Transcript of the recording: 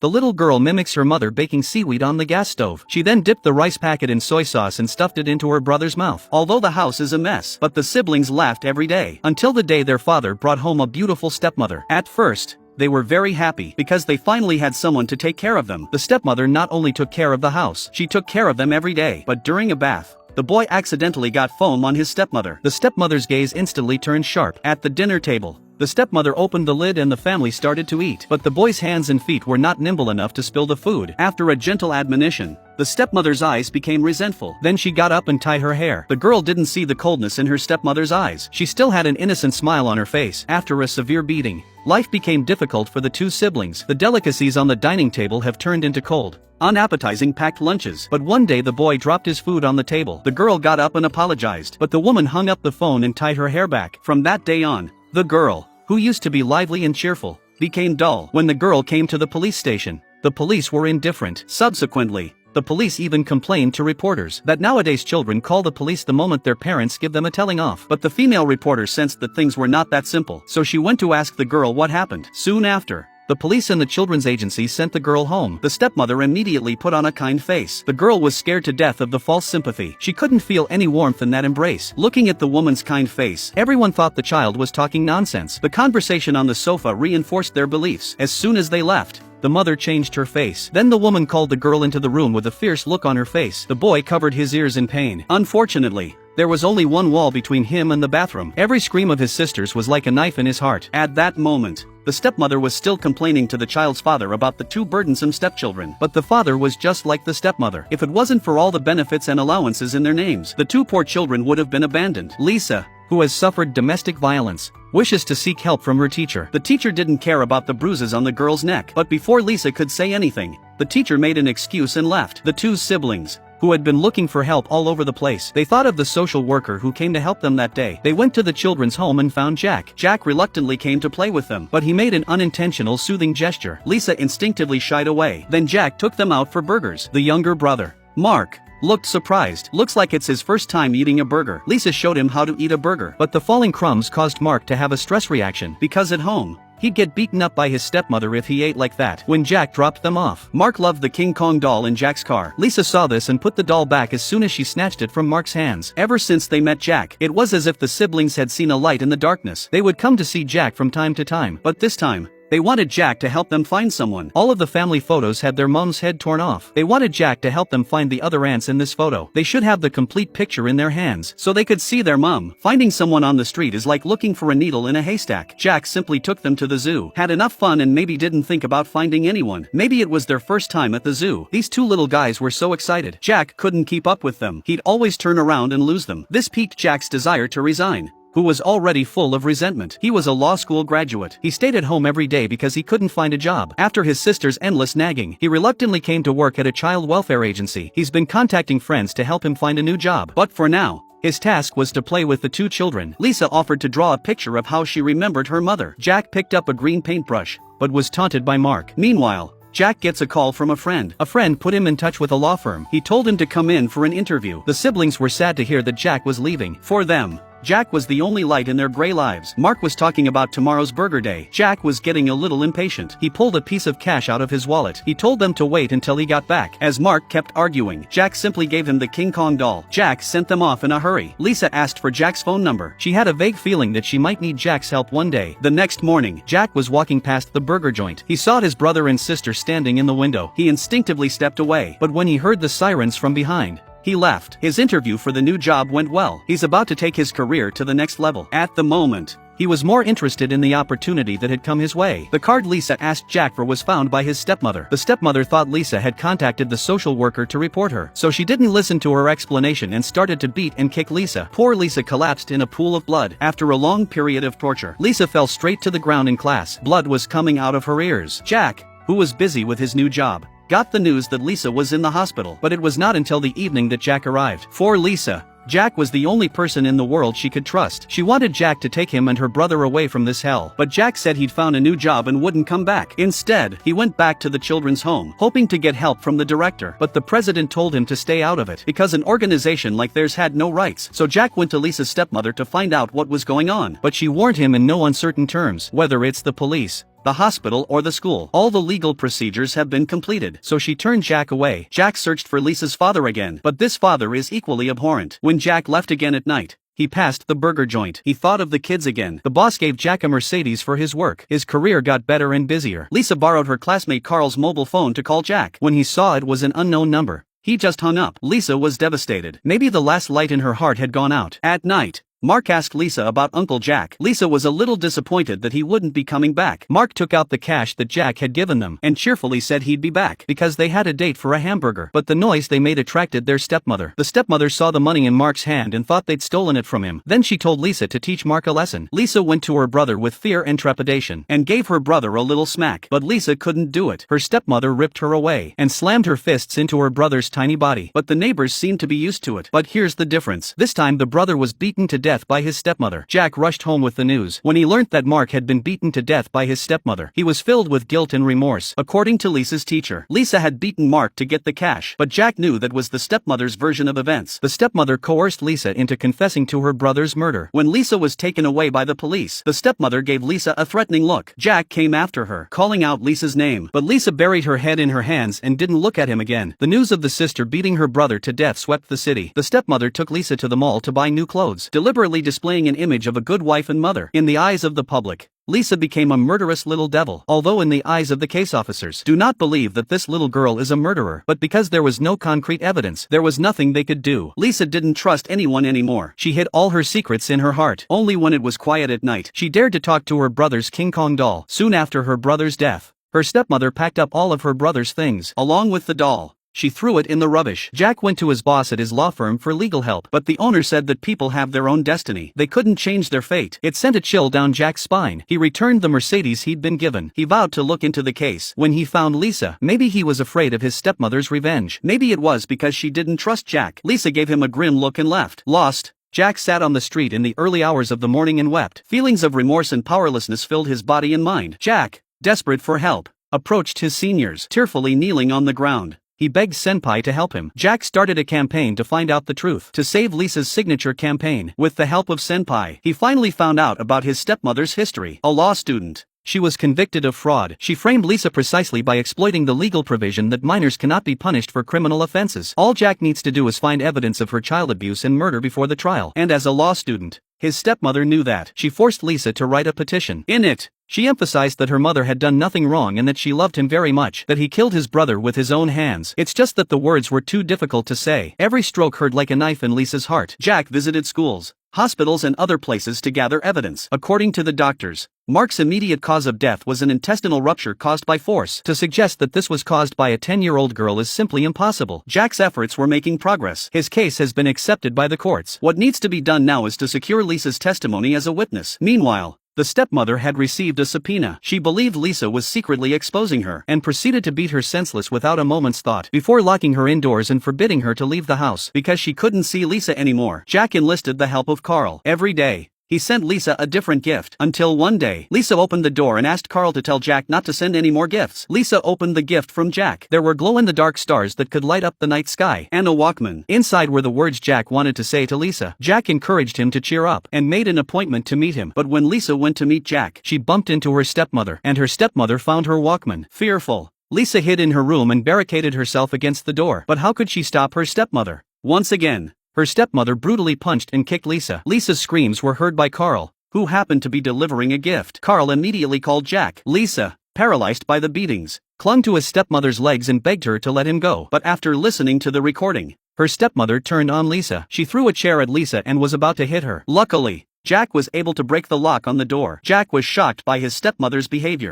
The little girl mimics her mother baking seaweed on the gas stove. She then dipped the rice packet in soy sauce and stuffed it into her brother's mouth. Although the house is a mess, but the siblings laughed every day, until the day their father brought home a beautiful stepmother. At first, they were very happy because they finally had someone to take care of them. The stepmother not only took care of the house, she took care of them every day. But during a bath, the boy accidentally got foam on his stepmother. The stepmother's gaze instantly turned sharp. At the dinner table, the stepmother opened the lid and the family started to eat. But the boy's hands and feet were not nimble enough to spill the food. After a gentle admonition, the stepmother's eyes became resentful. Then she got up and tied her hair. The girl didn't see the coldness in her stepmother's eyes. She still had an innocent smile on her face. After a severe beating, life became difficult for the two siblings. The delicacies on the dining table have turned into cold, unappetizing packed lunches. But one day the boy dropped his food on the table. The girl got up and apologized, but the woman hung up the phone and tied her hair back. From that day on, the girl, who used to be lively and cheerful, became dull. When the girl came to the police station, the police were indifferent. Subsequently, the police even complained to reporters that nowadays children call the police the moment their parents give them a telling off. But the female reporter sensed that things were not that simple, so she went to ask the girl what happened. Soon after, the police and the children's agency sent the girl home. The stepmother immediately put on a kind face. The girl was scared to death of the false sympathy. She couldn't feel any warmth in that embrace. Looking at the woman's kind face, everyone thought the child was talking nonsense. The conversation on the sofa reinforced their beliefs. As soon as they left, the mother changed her face. Then the woman called the girl into the room with a fierce look on her face. The boy covered his ears in pain. Unfortunately, there was only one wall between him and the bathroom. Every scream of his sisters was like a knife in his heart. At that moment, the stepmother was still complaining to the child's father about the two burdensome stepchildren. But the father was just like the stepmother. If it wasn't for all the benefits and allowances in their names, the two poor children would have been abandoned. Lisa, who has suffered domestic violence, wishes to seek help from her teacher. The teacher didn't care about the bruises on the girl's neck. But before Lisa could say anything, the teacher made an excuse and left. The two siblings, who had been looking for help all over the place, they thought of the social worker who came to help them that day. They went to the children's home and found Jack. Jack reluctantly came to play with them, but he made an unintentional soothing gesture. Lisa instinctively shied away. Then Jack took them out for burgers. The younger brother, Mark, looked surprised. Looks like it's his first time eating a burger. Lisa showed him how to eat a burger, but the falling crumbs caused Mark to have a stress reaction, because at home, he'd get beaten up by his stepmother if he ate like that. When Jack dropped them off, Mark loved the King Kong doll in Jack's car. Lisa saw this and put the doll back as soon as she snatched it from Mark's hands. Ever since they met Jack, it was as if the siblings had seen a light in the darkness. They would come to see Jack from time to time, but this time, they wanted Jack to help them find someone. All of the family photos had their mom's head torn off. They wanted Jack to help them find the other aunts in this photo. They should have the complete picture in their hands, so they could see their mom. Finding someone on the street is like looking for a needle in a haystack. Jack simply took them to the zoo, had enough fun and maybe didn't think about finding anyone. Maybe it was their first time at the zoo. These two little guys were so excited. Jack couldn't keep up with them. He'd always turn around and lose them. This piqued Jack's desire to resign, who was already full of resentment. He was a law school graduate. He stayed at home every day because he couldn't find a job. After his sister's endless nagging, he reluctantly came to work at a child welfare agency. He's been contacting friends to help him find a new job. But for now, his task was to play with the two children. Lisa offered to draw a picture of how she remembered her mother. Jack picked up a green paintbrush, but was taunted by Mark. Meanwhile, Jack gets a call from a friend. A friend put him in touch with a law firm. He told him to come in for an interview. The siblings were sad to hear that Jack was leaving. For them, Jack was the only light in their gray lives. Mark was talking about tomorrow's burger day. Jack was getting a little impatient. He pulled a piece of cash out of his wallet. He told them to wait until he got back. As Mark kept arguing, Jack simply gave him the King Kong doll. Jack sent them off in a hurry. Lisa asked for Jack's phone number. She had a vague feeling that she might need Jack's help one day. The next morning, Jack was walking past the burger joint. He saw his brother and sister standing in the window. He instinctively stepped away, but when he heard the sirens from behind, he left. His interview for the new job went well. He's about to take his career to the next level. At the moment, he was more interested in the opportunity that had come his way. The card Lisa asked Jack for was found by his stepmother. The stepmother thought Lisa had contacted the social worker to report her, so she didn't listen to her explanation and started to beat and kick Lisa. Poor Lisa collapsed in a pool of blood. After a long period of torture, Lisa fell straight to the ground in class. Blood was coming out of her ears. Jack, who was busy with his new job, got the news that Lisa was in the hospital, but it was not until the evening that Jack arrived. For Lisa, Jack was the only person in the world she could trust. She wanted Jack to take him and her brother away from this hell, but Jack said he'd found a new job and wouldn't come back. Instead, he went back to the children's home, hoping to get help from the director, but the president told him to stay out of it, because an organization like theirs had no rights. So Jack went to Lisa's stepmother to find out what was going on, but she warned him in no uncertain terms, whether it's the police, the hospital or the school. All the legal procedures have been completed. So she turned Jack away. Jack searched for Lisa's father again, but this father is equally abhorrent. When Jack left again at night, he passed the burger joint. He thought of the kids again. The boss gave Jack a Mercedes for his work. His career got better and busier. Lisa borrowed her classmate Carl's mobile phone to call Jack. When he saw it was an unknown number, he just hung up. Lisa was devastated. Maybe the last light in her heart had gone out. At night, Mark asked Lisa about Uncle Jack. Lisa was a little disappointed that he wouldn't be coming back. Mark took out the cash that Jack had given them and cheerfully said he'd be back because they had a date for a hamburger. But the noise they made attracted their stepmother. The stepmother saw the money in Mark's hand and thought they'd stolen it from him. Then she told Lisa to teach Mark a lesson. Lisa went to her brother with fear and trepidation and gave her brother a little smack. But Lisa couldn't do it. Her stepmother ripped her away and slammed her fists into her brother's tiny body. But the neighbors seemed to be used to it. But here's the difference. This time the brother was beaten to death by his stepmother. Jack rushed home with the news. When he learnt that Mark had been beaten to death by his stepmother, he was filled with guilt and remorse. According to Lisa's teacher, Lisa had beaten Mark to get the cash, but Jack knew that was the stepmother's version of events. The stepmother coerced Lisa into confessing to her brother's murder. When Lisa was taken away by the police, the stepmother gave Lisa a threatening look. Jack came after her, calling out Lisa's name, but Lisa buried her head in her hands and didn't look at him again. The news of the sister beating her brother to death swept the city. The stepmother took Lisa to the mall to buy new clothes, deliberately displaying an image of a good wife and mother. In the eyes of the public, Lisa became a murderous little devil. Although in the eyes of the case officers, do not believe that this little girl is a murderer. But because there was no concrete evidence, there was nothing they could do. Lisa didn't trust anyone anymore. She hid all her secrets in her heart. Only when it was quiet at night, she dared to talk to her brother's King Kong doll. Soon after her brother's death, her stepmother packed up all of her brother's things, along with the doll. She threw it in the rubbish. Jack went to his boss at his law firm for legal help, but the owner said that people have their own destiny. They couldn't change their fate. It sent a chill down Jack's spine. He returned the Mercedes he'd been given. He vowed to look into the case. When he found Lisa, maybe he was afraid of his stepmother's revenge. Maybe it was because she didn't trust Jack. Lisa gave him a grim look and left. Lost, Jack sat on the street in the early hours of the morning and wept. Feelings of remorse and powerlessness filled his body and mind. Jack, desperate for help, approached his seniors, tearfully kneeling on the ground. He begged Senpai to help him. Jack started a campaign to find out the truth, to save Lisa's signature campaign. With the help of Senpai, he finally found out about his stepmother's history. A law student, she was convicted of fraud. She framed Lisa precisely by exploiting the legal provision that minors cannot be punished for criminal offenses. All Jack needs to do is find evidence of her child abuse and murder before the trial. And as a law student, his stepmother knew that. She forced Lisa to write a petition. In it, she emphasized that her mother had done nothing wrong and that she loved him very much, that he killed his brother with his own hands. It's just that the words were too difficult to say. Every stroke hurt like a knife in Lisa's heart. Jack visited schools, hospitals and other places to gather evidence. According to the doctors, Mark's immediate cause of death was an intestinal rupture caused by force. To suggest that this was caused by a 10-year-old girl is simply impossible. Jack's efforts were making progress. His case has been accepted by the courts. What needs to be done now is to secure Lisa's testimony as a witness. Meanwhile, the stepmother had received a subpoena. She believed Lisa was secretly exposing her and proceeded to beat her senseless without a moment's thought. Before locking her indoors and forbidding her to leave the house because she couldn't see Lisa anymore, Jack enlisted the help of Carl. Every day, he sent Lisa a different gift. Until one day, Lisa opened the door and asked Carl to tell Jack not to send any more gifts. Lisa opened the gift from Jack. There were glow-in-the-dark stars that could light up the night sky, and a Walkman. Inside were the words Jack wanted to say to Lisa. Jack encouraged him to cheer up and made an appointment to meet him. But when Lisa went to meet Jack, she bumped into her stepmother, and her stepmother found her Walkman. Fearful, Lisa hid in her room and barricaded herself against the door. But how could she stop her stepmother? Once again, her stepmother brutally punched and kicked Lisa. Lisa's screams were heard by Carl, who happened to be delivering a gift. Carl immediately called Jack. Lisa, paralyzed by the beatings, clung to his stepmother's legs and begged her to let him go. But after listening to the recording, her stepmother turned on Lisa. She threw a chair at Lisa and was about to hit her. Luckily, Jack was able to break the lock on the door. Jack was shocked by his stepmother's behavior.